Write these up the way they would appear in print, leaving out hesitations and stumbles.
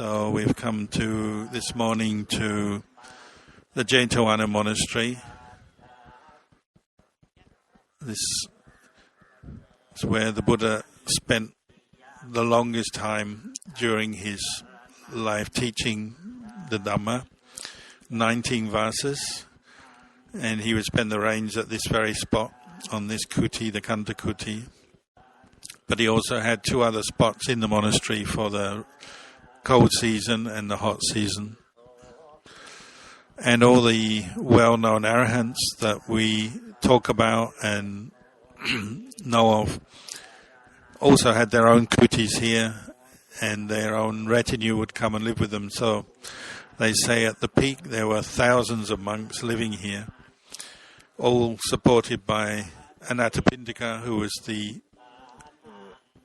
So we've come to this morning to the Jetavana Monastery. This is where the Buddha spent the longest time during his life teaching the Dhamma, 19 verses, and he would spend the rains at this very spot on this kuti, the Kanta kuti. But he also had two other spots in the monastery for the cold season and the hot season. And all the well-known arahants that we talk about and know of also had their own kutis here, and their own retinue would come and live with them. So they say at the peak there were thousands of monks living here, all supported by Anathapindika, who was the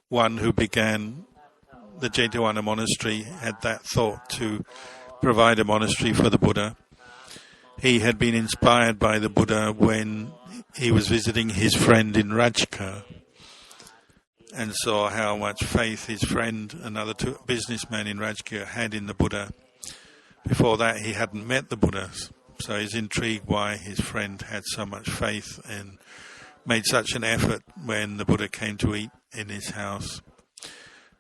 one who began the Jetavana monastery, had that thought to provide a monastery for the Buddha. He had been inspired by the Buddha when he was visiting his friend in Rajkar, and saw how much faith his friend, another businessman in Rajkar, had in the Buddha. Before that, he hadn't met the Buddha, so he's intrigued why his friend had so much faith and made such an effort when the Buddha came to eat in his house.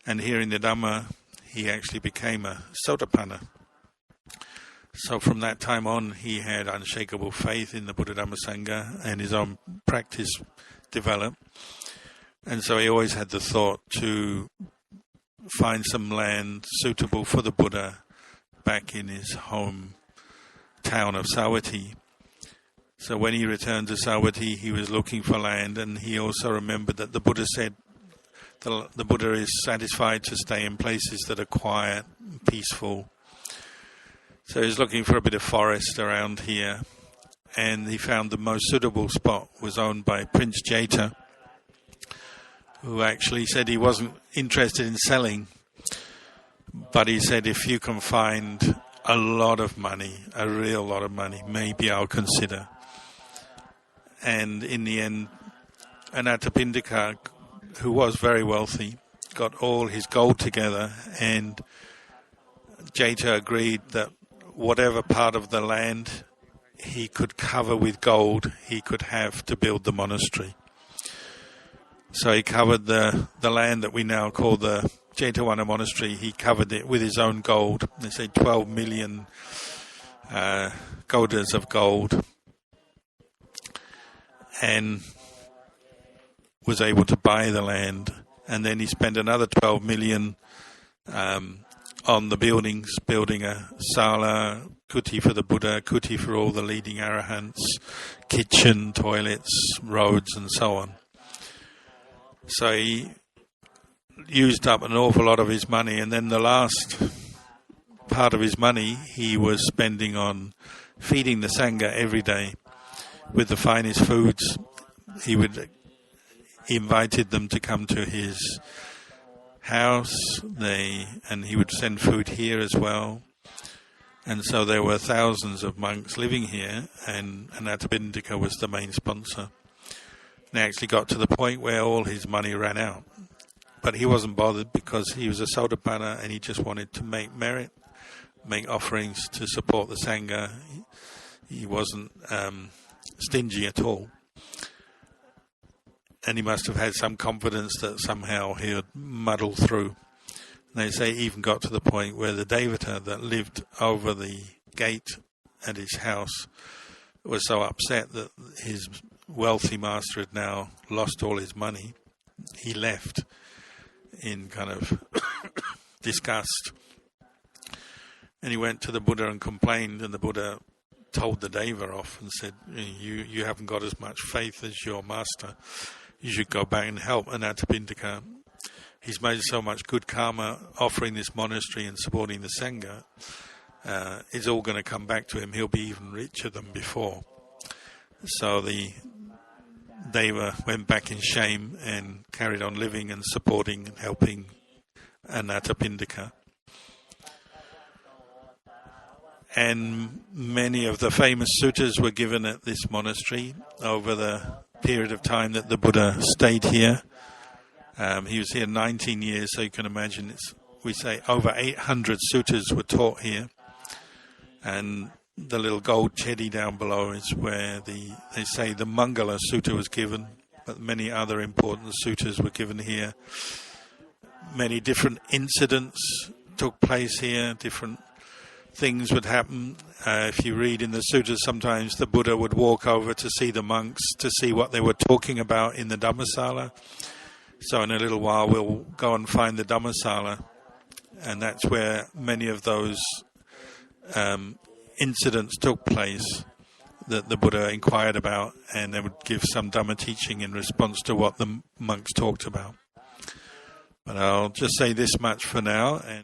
And here in the Dhamma, he actually became a Sotapanna. So from that time on, he had unshakable faith in the Buddha Dhamma Sangha, and his own practice developed. And so he always had the thought to find some land suitable for the Buddha back in his home town of Savatthi. So when he returned to Savatthi, he was looking for land, and he also remembered that the Buddha said the Buddha is satisfied to stay in places that are quiet, peaceful. So he was looking for a bit of forest around here, and he found the most suitable spot was owned by Prince Jeta, who actually said he wasn't interested in selling, but he said, if you can find a lot of money, a real lot of money, maybe I'll consider. And in the end, Anathapindika, who was very wealthy, got all his gold together, and Jeta agreed that whatever part of the land he could cover with gold, he could have to build the monastery. So he covered the land that we now call the Jetavana Monastery. He covered it with his own gold. They say 12 million godas of gold, and was able to buy the land. And then he spent another 12 million on the buildings, building a sala, kuti for the Buddha, kuti for all the leading arahants, kitchen, toilets, roads, and so on. So he used up an awful lot of his money, and then the last part of his money he was spending on feeding the Sangha every day with the finest foods. He invited them to come to his house, and he would send food here as well. And so there were thousands of monks living here, and Anathapindika was the main sponsor. And he actually got to the point where all his money ran out. But he wasn't bothered, because he was a Sotapanna and he just wanted to make merit, make offerings to support the Sangha. He wasn't stingy at all. And he must have had some confidence that somehow he would muddle through. And they say he even got to the point where the Devata that lived over the gate at his house was so upset that his wealthy master had now lost all his money. He left in kind of disgust. And he went to the Buddha and complained, and the Buddha told the Deva off and said, you haven't got as much faith as your master. You should go back and help Anathapindika. He's made so much good karma offering this monastery and supporting the Sangha. It's all going to come back to him. He'll be even richer than before. So the Deva went back in shame and carried on living and supporting and helping Anathapindika. And many of the famous suttas were given at this monastery over the period of time that the Buddha stayed here. He was here 19 years, so you can imagine it's we say over 800 suttas were taught here. And the little gold chedi down below is where they say the Mangala Sutta was given, but many other important suttas were given here. Many different incidents took place here, different things would happen. If you read in the suttas, sometimes the Buddha would walk over to see the monks, to see what they were talking about in the Dhammasala. So in a little while we'll go and find the Dhammasala, and that's where many of those incidents took place that the Buddha inquired about, and they would give some Dhamma teaching in response to what the monks talked about. But I'll just say this much for now. And